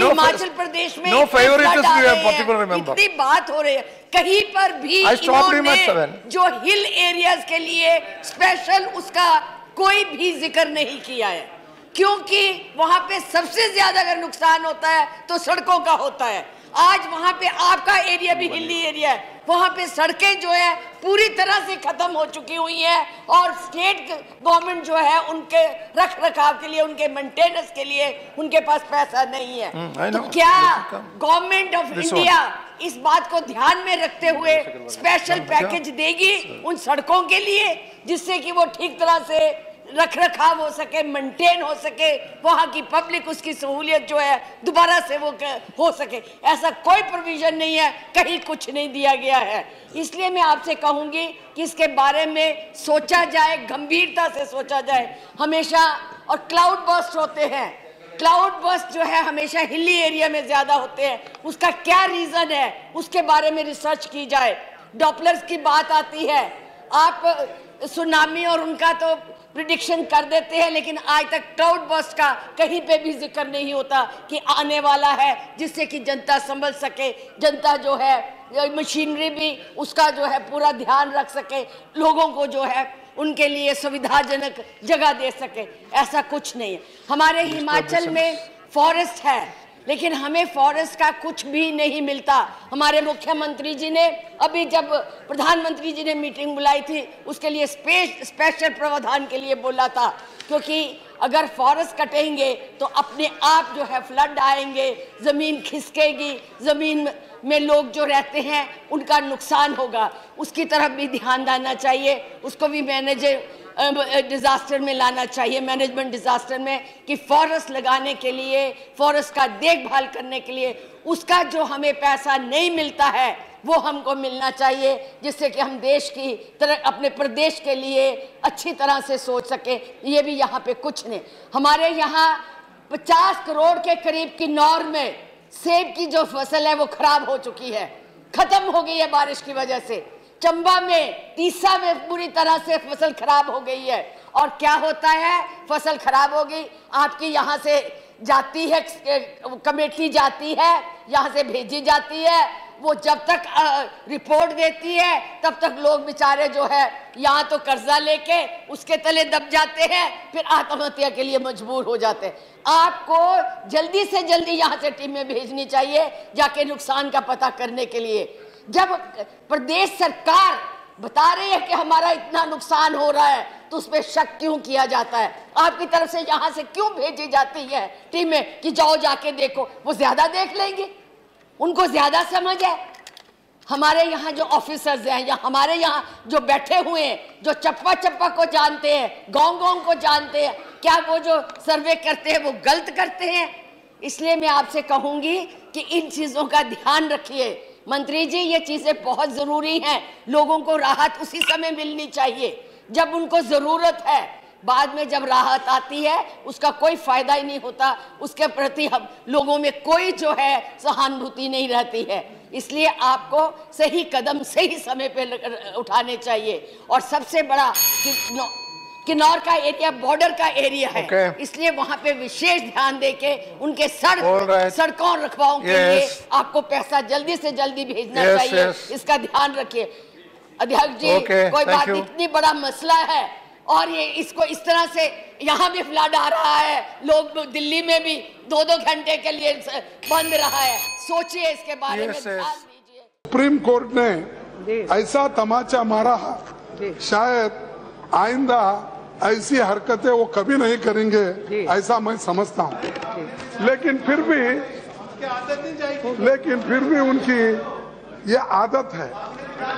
कि हिमाचल प्रदेश में इतनी बात हो रही है, कहीं पर भी इन्होंने जो हिल एरियाज के लिए स्पेशल उसका कोई भी जिक्र नहीं किया है, क्योंकि वहां पे सबसे ज्यादा अगर नुकसान होता है तो सड़कों का होता है। आज वहां पे आपका एरिया भी हिली एरिया है, वहां पे सड़कें जो है पूरी तरह से खत्म हो चुकी हुई है और स्टेट गवर्नमेंट जो है उनके रख रखाव के लिए, उनके मेंटेनेंस के लिए उनके पास पैसा नहीं है। तो क्या गवर्नमेंट ऑफ इंडिया इस बात को ध्यान में रखते हुए स्पेशल पैकेज देगी उन सड़कों के लिए, जिससे कि वो ठीक तरह से रख रखाव हो सके, मेंटेन हो सके, वहां की पब्लिक उसकी सहूलियत जो है दोबारा से वो हो सके? ऐसा कोई प्रोविजन नहीं है, कहीं कुछ नहीं दिया गया है। इसलिए मैं आपसे कहूंगी कि इसके बारे में सोचा जाए, गंभीरता से सोचा जाए हमेशा। और क्लाउड बर्स्ट होते हैं, क्लाउड बर्स्ट जो है हमेशा हिली एरिया में ज्यादा होते हैं, उसका क्या रीजन है उसके बारे में रिसर्च की जाए। डॉपलर्स की बात आती है, आप सुनामी और उनका तो प्रिडिक्शन कर देते हैं, लेकिन आज तक क्लाउड बर्स्ट का कहीं पे भी जिक्र नहीं होता कि आने वाला है, जिससे कि जनता संभल सके, जनता जो है मशीनरी भी उसका जो है पूरा ध्यान रख सके, लोगों को जो है उनके लिए सुविधाजनक जगह दे सके। ऐसा कुछ नहीं है। हमारे हिमाचल में फॉरेस्ट है, लेकिन हमें फॉरेस्ट का कुछ भी नहीं मिलता। हमारे मुख्यमंत्री जी ने अभी जब प्रधानमंत्री जी ने मीटिंग बुलाई थी उसके लिए स्पेशल प्रावधान के लिए बोला था, क्योंकि अगर फॉरेस्ट कटेंगे तो अपने आप जो है फ्लड आएंगे, ज़मीन खिसकेगी, ज़मीन में लोग जो रहते हैं उनका नुकसान होगा। उसकी तरफ भी ध्यान देना चाहिए, उसको भी डिजास्टर में लाना चाहिए, मैनेजमेंट डिजास्टर में, कि फॉरेस्ट लगाने के लिए, फॉरेस्ट का देखभाल करने के लिए उसका जो हमें पैसा नहीं मिलता है वो हमको मिलना चाहिए, जिससे कि हम देश की तरह अपने प्रदेश के लिए अच्छी तरह से सोच सके। ये भी यहाँ पे कुछ नहीं। हमारे यहाँ 50 करोड़ के करीब की नौर में सेब की जो फसल है वो खराब हो चुकी है, खत्म हो गई है बारिश की वजह से। चंबा में, तीसा में पूरी तरह से फसल खराब हो गई है। और क्या होता है, फसल खराब हो गई, आपकी यहाँ से जाती है, कमेटी जाती है, यहाँ से भेजी जाती है, वो जब तक रिपोर्ट देती है तब तक लोग बेचारे जो है यहाँ तो कर्जा लेके उसके तले दब जाते हैं, फिर आत्महत्या के लिए मजबूर हो जाते हैं। आपको जल्दी से जल्दी यहाँ से टीमें भेजनी चाहिए जाके नुकसान का पता करने के लिए। जब प्रदेश सरकार बता रही है कि हमारा इतना नुकसान हो रहा है तो उस पर शक क्यों किया जाता है? आपकी तरफ से यहाँ से क्यों भेजी जाती है टीमें कि जाओ जाके देखो? वो ज्यादा देख लेंगे, उनको ज्यादा समझ है। हमारे यहाँ जो ऑफिसर्स हैं या हमारे यहाँ जो बैठे हुए हैं, जो चप्पा चप्पा को जानते हैं, गांव गांव को जानते हैं, क्या वो जो सर्वे करते हैं वो गलत करते हैं? इसलिए मैं आपसे कहूंगी कि इन चीजों का ध्यान रखिए मंत्री जी। ये चीजें बहुत जरूरी हैं, लोगों को राहत उसी समय मिलनी चाहिए जब उनको जरूरत है। बाद में जब राहत आती है उसका कोई फायदा ही नहीं होता, उसके प्रति हम लोगों में कोई जो है सहानुभूति नहीं रहती है। इसलिए आपको सही कदम सही समय पे उठाने चाहिए। और सबसे बड़ा किन्नौर का एरिया बॉर्डर का एरिया है, इसलिए वहां पे विशेष ध्यान देके उनके सड़कों रखवाओं के लिए आपको पैसा जल्दी से जल्दी भेजना चाहिए। इसका ध्यान रखिए अध्यक्ष जी। कोई बात, इतनी बड़ा मसला है और ये इसको इस तरह से यहाँ भी फ्लड आ रहा है, लोग दिल्ली में भी 2-2 घंटे के लिए बंद रहा है। सोचिए इसके बारे में, ध्यान दीजिए। सुप्रीम कोर्ट ने ऐसा तमाचा मारा, शायद आइंदा ऐसी हरकतें वो कभी नहीं करेंगे, ऐसा मैं समझता हूँ। लेकिन फिर भी उनकी ये आदत है